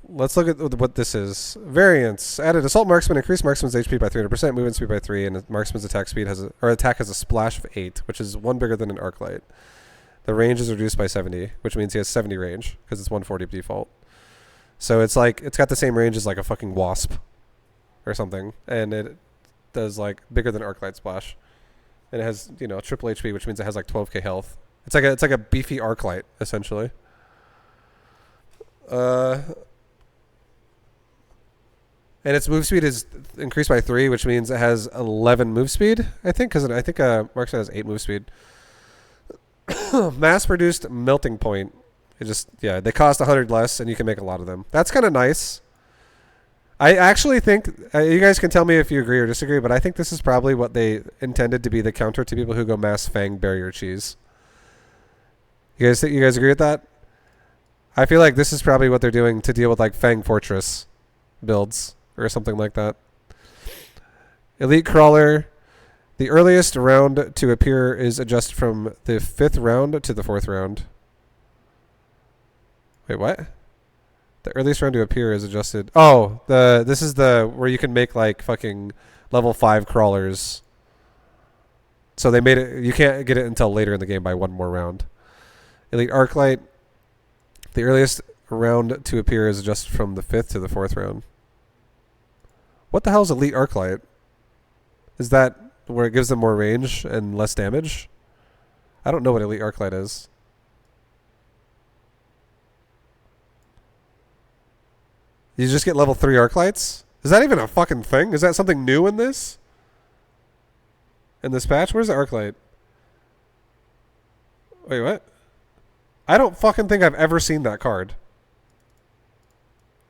let's look at what this is. Variants. Added assault marksman, increased marksman's HP by 300%, movement speed by 3, and marksman's attack speed attack has a splash of 8, which is 1 bigger than an Arclight. The range is reduced by 70, which means he has 70 range, because it's 140 default. So it's like, it's got the same range as like a fucking wasp or something, and it does like bigger than Arclight splash. And it has, you know, triple HP, which means it has like 12k health. It's like a beefy Arclight, essentially. And its move speed is increased by 3, which means it has 11 move speed, I think, because I think Marksman has 8 move speed. Mass-produced melting point. It just, yeah, they cost 100 less, and you can make a lot of them. That's kind of nice. I actually think, you guys can tell me if you agree or disagree, but I think this is probably what they intended to be the counter to people who go mass fang barrier cheese. You guys agree with that? I feel like this is probably what they're doing to deal with like Fang Fortress builds or something like that. Elite Crawler. The earliest round to appear is adjusted from the 5th round to the 4th round. Wait, what? The earliest round to appear is adjusted. Oh, this is the where you can make like fucking level 5 crawlers. So they made it, you can't get it until later in the game by 1 more round. Elite Arclight. The earliest round to appear is adjusted from the 5th to the 4th round. What the hell is Elite Arclight? Is that where it gives them more range and less damage? I don't know what Elite Arclight is. You just get level 3 Arclights? Is that even a fucking thing? Is that something new in this? In this patch? Where's the Arclight? Wait, what? I don't fucking think I've ever seen that card.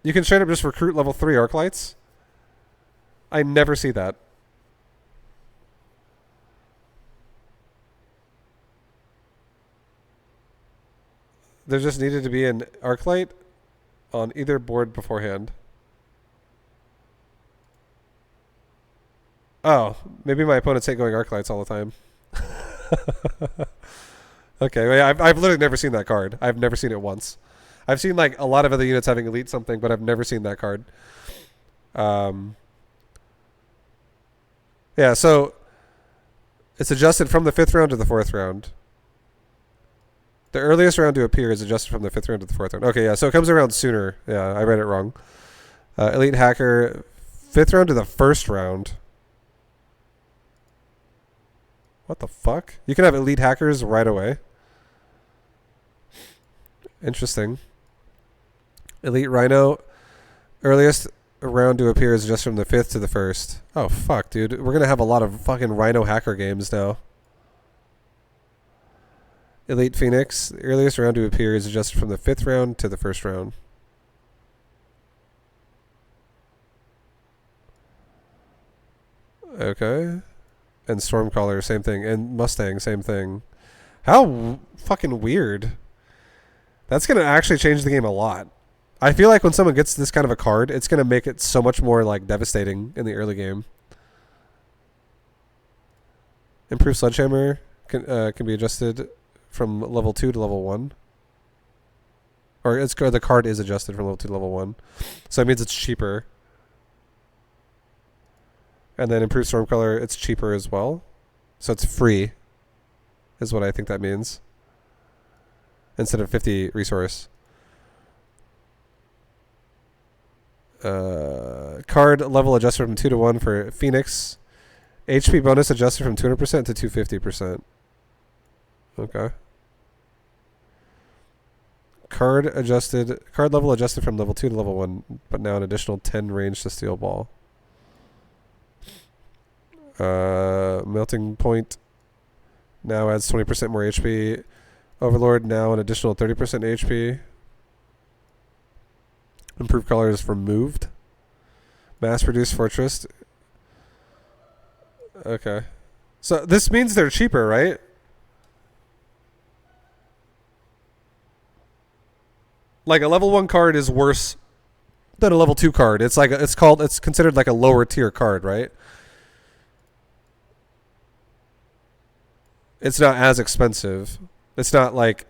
You can straight up just recruit level 3 Arclights? I never see that. There just needed to be an Arclight on either board beforehand. Oh, maybe my opponents hate going Arclights all the time. Okay, well, yeah, I've literally never seen that card. I've never seen it once. I've seen like a lot of other units having elite something, but I've never seen that card. Yeah, so it's adjusted from the 5th round to the 4th round. The earliest round to appear is adjusted from the 5th round to the 4th round. Okay, yeah, so it comes around sooner. Yeah, I read it wrong. Elite Hacker, 5th round to the 1st round. What the fuck? You can have Elite Hackers right away. Interesting. Elite Rhino, earliest round to appear is just from the 5th to the 1st. Oh, fuck, dude. We're going to have a lot of fucking Rhino Hacker games now. Elite Phoenix, the earliest round to appear is adjusted from the 5th round to the 1st round. Okay. And Stormcaller, same thing. And Mustang, same thing. How fucking weird. That's going to actually change the game a lot. I feel like when someone gets this kind of a card, it's going to make it so much more like devastating in the early game. Improved Sledgehammer can be adjusted from level 2 to level 1. Or the card is adjusted from level 2 to level 1. So it means it's cheaper. And then improved Stormcaller, it's cheaper as well. So it's free, is what I think that means. Instead of 50 resource. Card level adjusted from 2 to 1 for Phoenix. HP bonus adjusted from 200% to 250%. Okay. Card level adjusted from level 2 to level 1, but now an additional 10 range to steel ball. Melting point now adds 20% more HP. Overlord now an additional 30% HP. Improved colors removed. Mass produced fortress. Okay. So this means they're cheaper, right? Like a level 1 card is worse than a level 2 card. It's like it's considered like a lower tier card, right? It's not as expensive. It's not like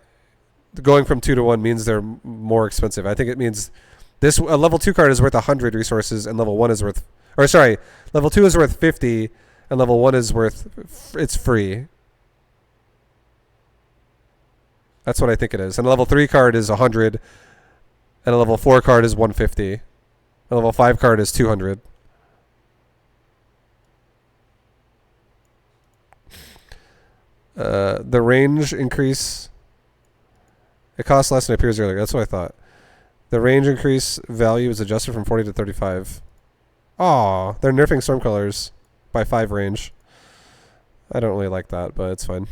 going from 2 to 1 means they're more expensive. I think it means This a level 2 card is worth 100 resources, and level 1 is worth, or sorry, level 2 is worth 50, and level 1 is worth, it's free. That's what I think it is. And a level 3 card is 100, and a level 4 card is 150. A level 5 card is 200. The range increase, it costs less than it appears earlier. That's what I thought. The range increase value is adjusted from 40 to 35. Aw, they're nerfing storm colors by 5 range. I don't really like that, but it's fine.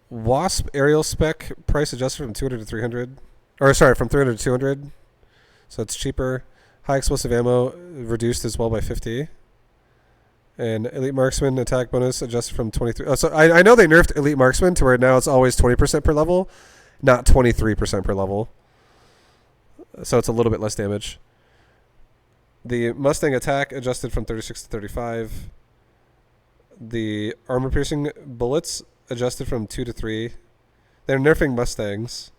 Wasp aerial spec price adjusted from 200 to 300. Or sorry, from 300 to 200. So it's cheaper. High explosive ammo reduced as well by 50. And Elite Marksman attack bonus adjusted from 23. Oh, so I know they nerfed Elite Marksman to where now it's always 20% per level, not 23% per level. So it's a little bit less damage. The Mustang attack adjusted from 36 to 35. The armor piercing bullets adjusted from 2 to 3. They're nerfing Mustangs.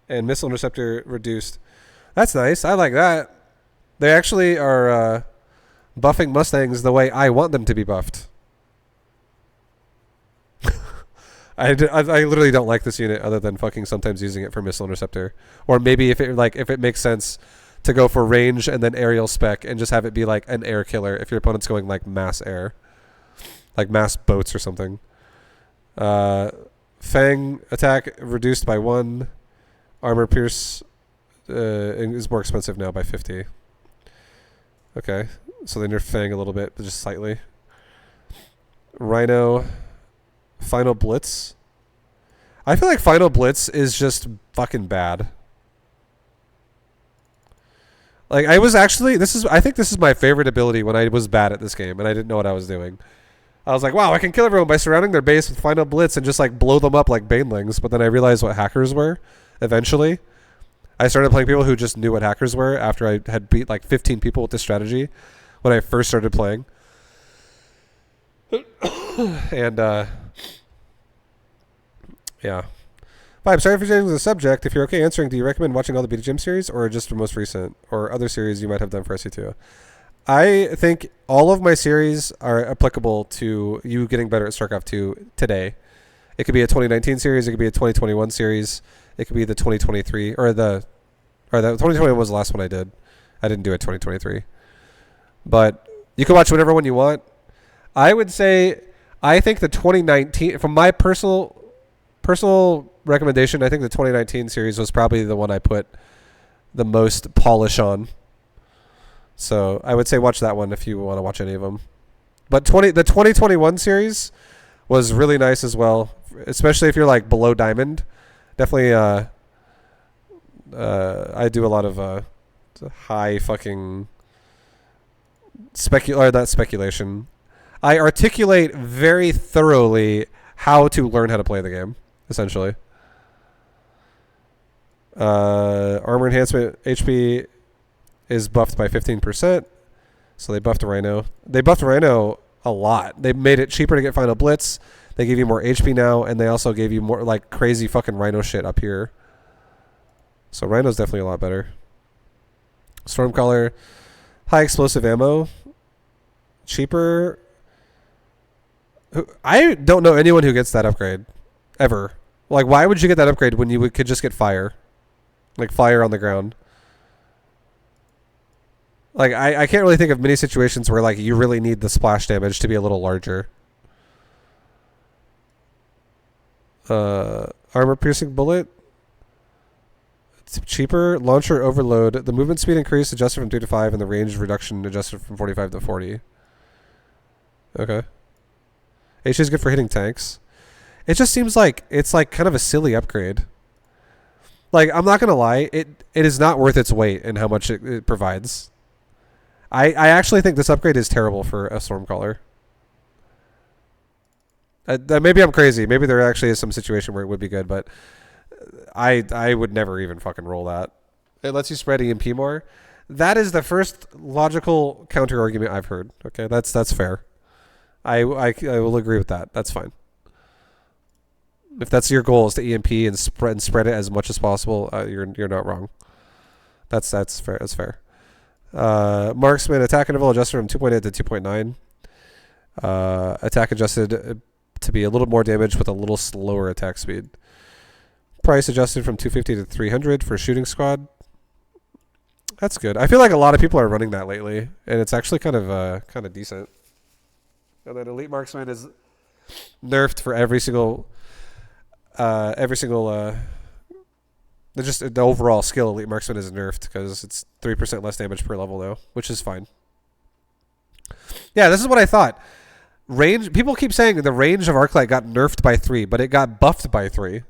And missile interceptor reduced. That's nice. I like that. They actually are buffing Mustangs the way I want them to be buffed. I literally don't like this unit other than fucking sometimes using it for missile interceptor. Or maybe if it makes sense to go for range and then aerial spec and just have it be like an air killer if your opponent's going like mass air. Like mass boats or something. Fang attack reduced by 1. Armor pierce is more expensive now by 50. Okay. So they nerf Fang a little bit, but just slightly. Rhino. Final Blitz. I feel like Final Blitz is just fucking bad. Like I was actually, I think this is my favorite ability when I was bad at this game and I didn't know what I was doing. I was like, wow, I can kill everyone by surrounding their base with Final Blitz and just like blow them up like banelings. But then I realized what hackers were eventually. I started playing people who just knew what hackers were after I had beat like 15 people with this strategy when I first started playing. And, yeah. Vibe, sorry for changing the subject. If you're okay answering, do you recommend watching all the BDGM series or just the most recent or other series you might have done for SC2? I think all of my series are applicable to you getting better at StarCraft 2 today. It could be a 2019 series. It could be a 2021 series. It could be the 2023 or the 2021 was the last one I did. I didn't do it 2023. But you can watch whatever one you want. I would say I think the 2019 from my personal recommendation, I think the 2019 series was probably the one I put the most polish on. So I would say watch that one if you want to watch any of them. But the 2021 series was really nice as well, especially if you're like below diamond. Definitely, I do a lot of high fucking not speculation. I articulate very thoroughly how to learn how to play the game, essentially. Armor enhancement HP is buffed by 15%. So they buffed Rhino. They buffed Rhino a lot. They made it cheaper to get Final Blitz. They gave you more HP now, and they also gave you more like crazy fucking Rhino shit up here. So Rhino's definitely a lot better. Stormcaller, high explosive ammo, cheaper. I don't know anyone who gets that upgrade ever. Like, why would you get that upgrade when you could just get fire, like fire on the ground? Like, I can't really think of many situations where, like, you really need the splash damage to be a little larger. Armor-piercing bullet. It's cheaper. Launcher overload. The movement speed increase adjusted from 2 to 5, and the range reduction adjusted from 45 to 40. Okay. HE is good for hitting tanks. It just seems like it's, like, kind of a silly upgrade. Like, I'm not going to lie. It is not worth its weight in how much it provides. I actually think this upgrade is terrible for a Stormcaller. Maybe I'm crazy. Maybe there actually is some situation where it would be good, but I would never even fucking roll that. It lets you spread EMP more. That is the first logical counter argument I've heard. Okay, that's fair. I will agree with that. That's fine. If that's your goal, is to EMP and spread it as much as possible, you're not wrong. That's fair. That's fair. Marksman attack interval adjusted from 2.8 to 2.9. Attack adjusted to be a little more damage with a little slower attack speed. Price adjusted from 250 to 300 for shooting squad. That's good. I feel like a lot of people are running that lately, and it's actually kind of decent. And then Elite Marksman is nerfed for every single just the overall skill. Elite Marksman is nerfed because it's 3% less damage per level now, which is fine. Yeah, this is what I thought. Range. People keep saying the range of Arclight got nerfed by 3, but it got buffed by 3.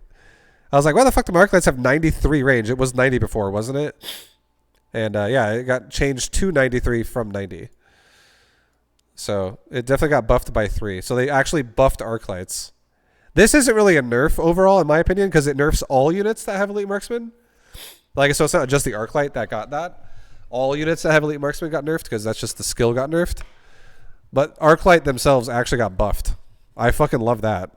I was like, why the fuck do Arclights have 93 range? It was 90 before, wasn't it? And yeah, it got changed to 93 from 90. So it definitely got buffed by 3. So they actually buffed Arclights. This isn't really a nerf overall, in my opinion, because it nerfs all units that have Elite Marksman. Like, so it's not just the Arclight that got that. All units that have Elite Marksman got nerfed, because that's just the skill got nerfed. But Arclight themselves actually got buffed. I fucking love that.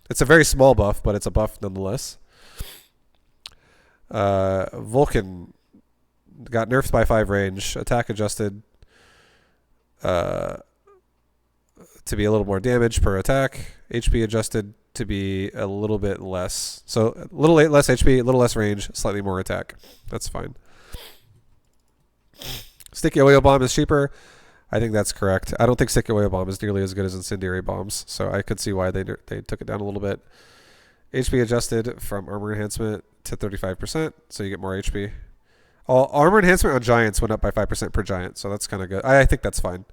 It's a very small buff, but it's a buff nonetheless. Vulcan got nerfed by 5 range. Attack adjusted to be a little more damage per attack. HP adjusted to be a little bit less. So a little less HP, a little less range, slightly more attack. That's fine. Sticky oil bomb is cheaper. I think that's correct. I don't think sticky oil bomb is nearly as good as incendiary bombs, so I could see why they took it down a little bit. HP adjusted from armor enhancement to 35%, so you get more HP. Armor enhancement on giants went up by 5% per giant, so that's kind of good. I think that's fine.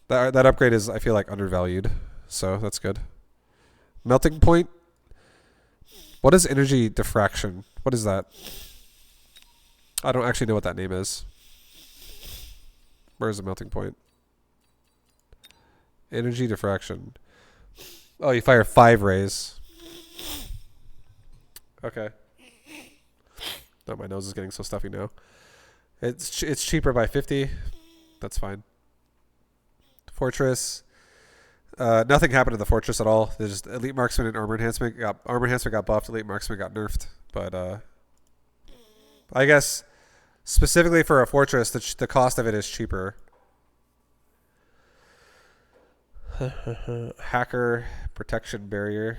That upgrade is, I feel like, undervalued, so that's good. Melting point. What is energy diffraction? What is that? I don't actually know what that name is. Where's the melting point? Energy diffraction. Oh, you fire 5 rays. Okay. Oh, my nose is getting so stuffy now. It's cheaper by 50. That's fine. Fortress. Nothing happened to the fortress at all. There's just Elite Marksman and Armor Enhancement. Armor Enhancement got buffed. Elite Marksman got nerfed. But I guess specifically for a fortress, the cost of it is cheaper. Hacker protection barrier.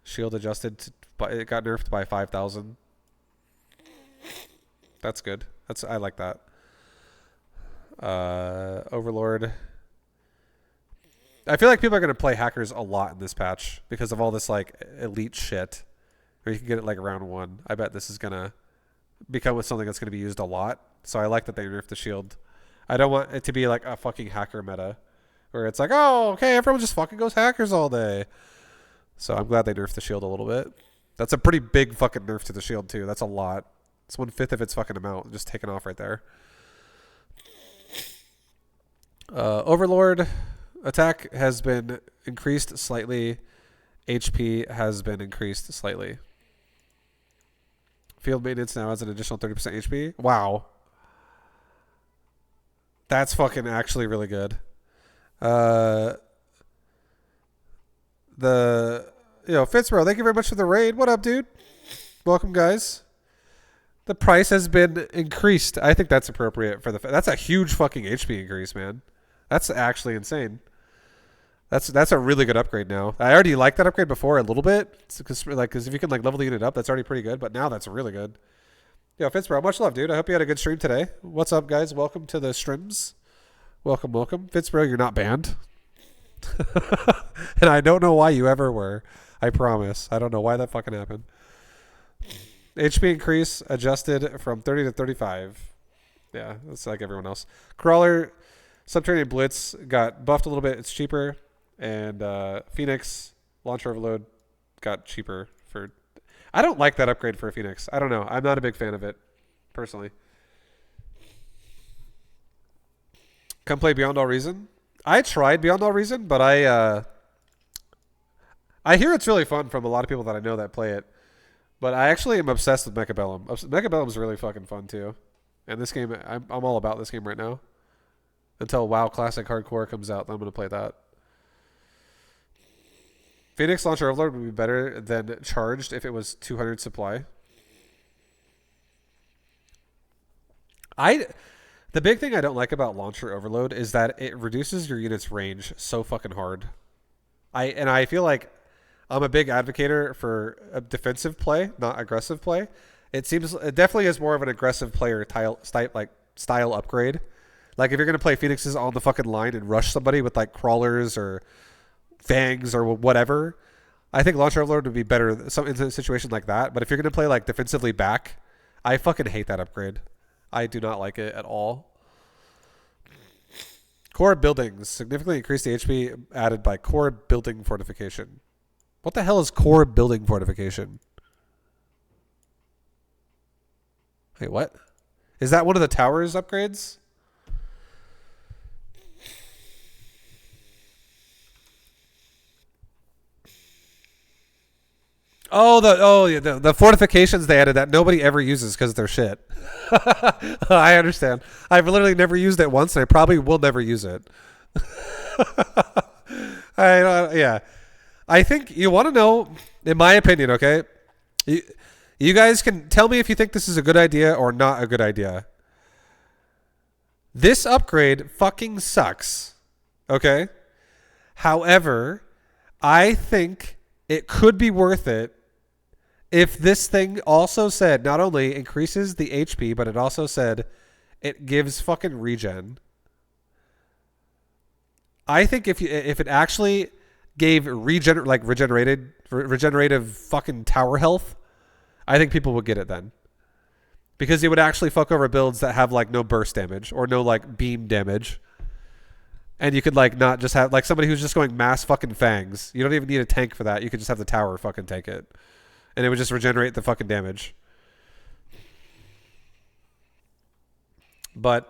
Shield adjusted. It got nerfed by 5,000. That's good. I like that. Overlord. I feel like people are going to play hackers a lot in this patch because of all this like elite shit. Or you can get it like round 1. I bet this is going to become something that's going to be used a lot. So I like that they nerfed the shield. I don't want it to be like a fucking hacker meta where it's like, oh, okay, everyone just fucking goes hackers all day. So I'm glad they nerfed the shield a little bit. That's a pretty big fucking nerf to the shield too. That's a lot. It's 1/5 of its fucking amount just taken off right there. Overlord attack has been increased slightly. HP has been increased slightly. Field maintenance now has an additional 30% HP. Wow. That's fucking actually really good. Fitzbro, thank you very much for the raid. What up, dude? Welcome, guys. The price has been increased. I think that's appropriate for that's a huge fucking HP increase, man. That's actually insane. That's a really good upgrade now. I already liked that upgrade before a little bit because if you can like level the unit up, that's already pretty good. But now that's really good. Yo, Fitzbro, much love, dude. I hope you had a good stream today. What's up, guys? Welcome to the streams. Welcome. Fitzbro, you're not banned. And I don't know why you ever were. I promise. I don't know why that fucking happened. HP increase adjusted from 30 to 35. Yeah, that's like everyone else. Crawler, Subterranean Blitz got buffed a little bit. It's cheaper. And Phoenix, Launcher Overload got cheaper for... I don't like that upgrade for a Phoenix. I don't know. I'm not a big fan of it, personally. Come play Beyond All Reason. I tried Beyond All Reason, but I hear it's really fun from a lot of people that I know that play it. But I actually am obsessed with Mechabellum. Mechabellum is really fucking fun too. And this game, I'm all about this game right now. Until WoW Classic Hardcore comes out, then I'm going to play that. Phoenix Launcher Overlord would be better than Charged if it was 200 supply. The big thing I don't like about Launcher Overload is that it reduces your unit's range so fucking hard. I feel like I'm a big advocator for a defensive play, not aggressive play. It definitely is more of an aggressive player style upgrade. Like if you're gonna play Phoenixes on the fucking line and rush somebody with like crawlers or fangs or whatever, I think Launcher Overlord would be better in a situation like that. But if you're gonna play like defensively back, I fucking hate that upgrade. I do not like it at all. Core buildings significantly increase the HP added by core building fortification. What the hell is core building fortification? Wait, what? Is that one of the towers upgrades? The fortifications they added that nobody ever uses because they're shit. I understand. I've literally never used it once, and I probably will never use it. Yeah. I think you want to know, in my opinion, okay? You guys can tell me if you think this is a good idea or not a good idea. This upgrade fucking sucks. Okay? However, I think it could be worth it if this thing also said not only increases the HP, but it also said it gives fucking regen. I think if it actually gave regenerative fucking tower health, I think people would get it then. Because it would actually fuck over builds that have like no burst damage or no like beam damage. And you could like not just have like somebody who's just going mass fucking fangs. You don't even need a tank for that. You could just have the tower fucking take it. And it would just regenerate the fucking damage. But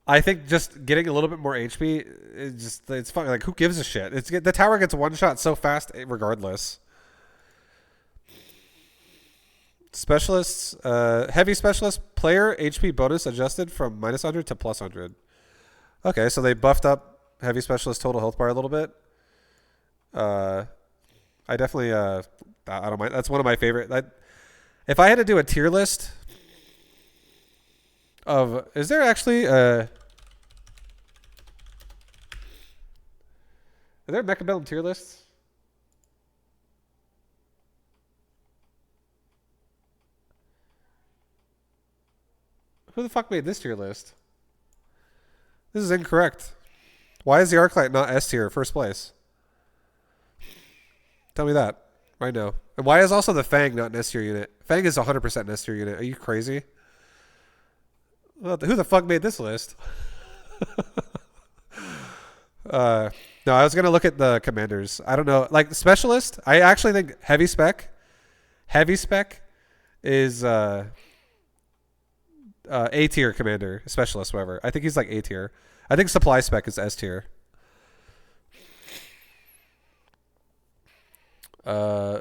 I think just getting a little bit more HP, it's fun. Like, who gives a shit? The tower gets one shot so fast regardless. Specialists, heavy specialist player HP bonus adjusted from -100 to +100. Okay, so they buffed up heavy specialist total health bar a little bit. I definitely, I don't mind. That's one of my favorite. If I had to do a tier list of, is there actually are there Mechabellum tier lists? Who the fuck made this tier list? This is incorrect. Why is the Arclight not S tier first place? Tell me that right now. And why is also the Fang not an S tier unit? Fang is 100% an S tier unit. Are you crazy? Well, who the fuck made this list? No, I was going to look at the commanders. I don't know. Like, specialist, I actually think heavy spec is A tier commander, specialist, whatever. I think he's like A tier. I think supply spec is S tier.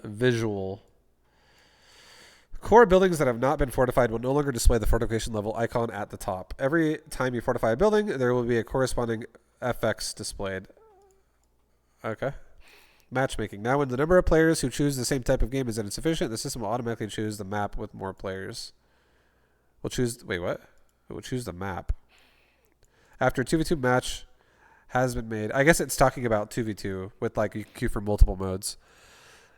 Visual. Core buildings that have not been fortified will no longer display the fortification level icon at the top. Every time you fortify a building, there will be a corresponding FX displayed. Okay. Matchmaking. Now, when the number of players who choose the same type of game is insufficient, the system will automatically choose the map with more players. We'll choose... Wait, what? We'll choose the map. After a 2v2 match has been made... I guess it's talking about 2v2 with, like, you queue for multiple modes.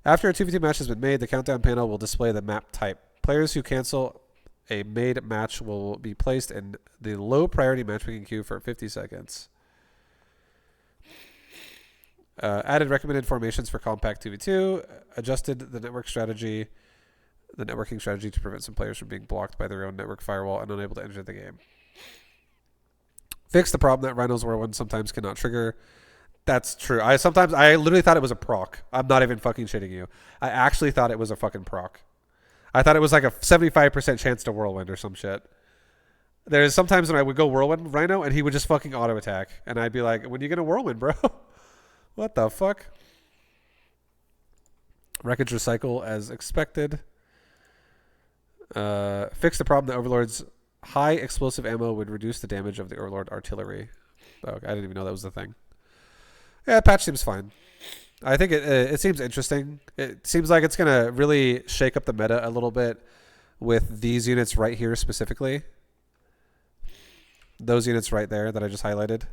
After a 2v2 match has been made, the countdown panel will display the map type. Players who cancel a made match will be placed in the low priority matchmaking queue for 50 seconds. Added recommended formations for compact 2v2. Adjusted the networking strategy to prevent some players from being blocked by their own network firewall and unable to enter the game. Fix the problem that Rhino's whirlwind sometimes cannot trigger. That's true. I literally thought it was a proc. I'm not even fucking shitting you. I actually thought it was a fucking proc. I thought it was like a 75% chance to whirlwind or some shit. There's sometimes when I would go whirlwind Rhino and he would just fucking auto attack. And I'd be like, when are you going to whirlwind, bro? What the fuck? Wreckage recycle as expected. Fix the problem that Overlord's high explosive ammo would reduce the damage of the Overlord artillery. Oh, I didn't even know that was the thing. Yeah, patch seems fine. I think it seems interesting. It seems like it's gonna really shake up the meta a little bit with these units right here specifically. Those units right there that I just highlighted.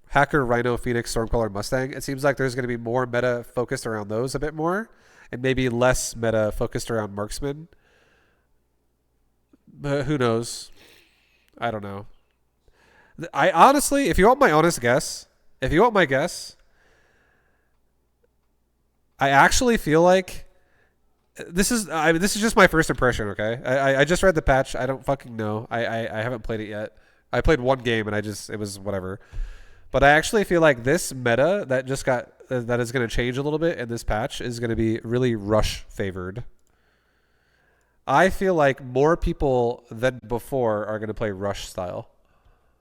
Hacker, Rhino, Phoenix, Stormcaller, Mustang. It seems like there's going to be more meta focused around those a bit more, and maybe less meta focused around Marksman. But who knows? I don't know. I honestly, if you want my honest guess, if you want my guess, I actually feel like this is just my first impression. Okay, I just read the patch. I don't fucking know. I haven't played it yet. I played one game and it was whatever. But I actually feel like this meta that just got that is going to change a little bit in this patch is going to be really rush favored. I feel like more people than before are going to play rush style.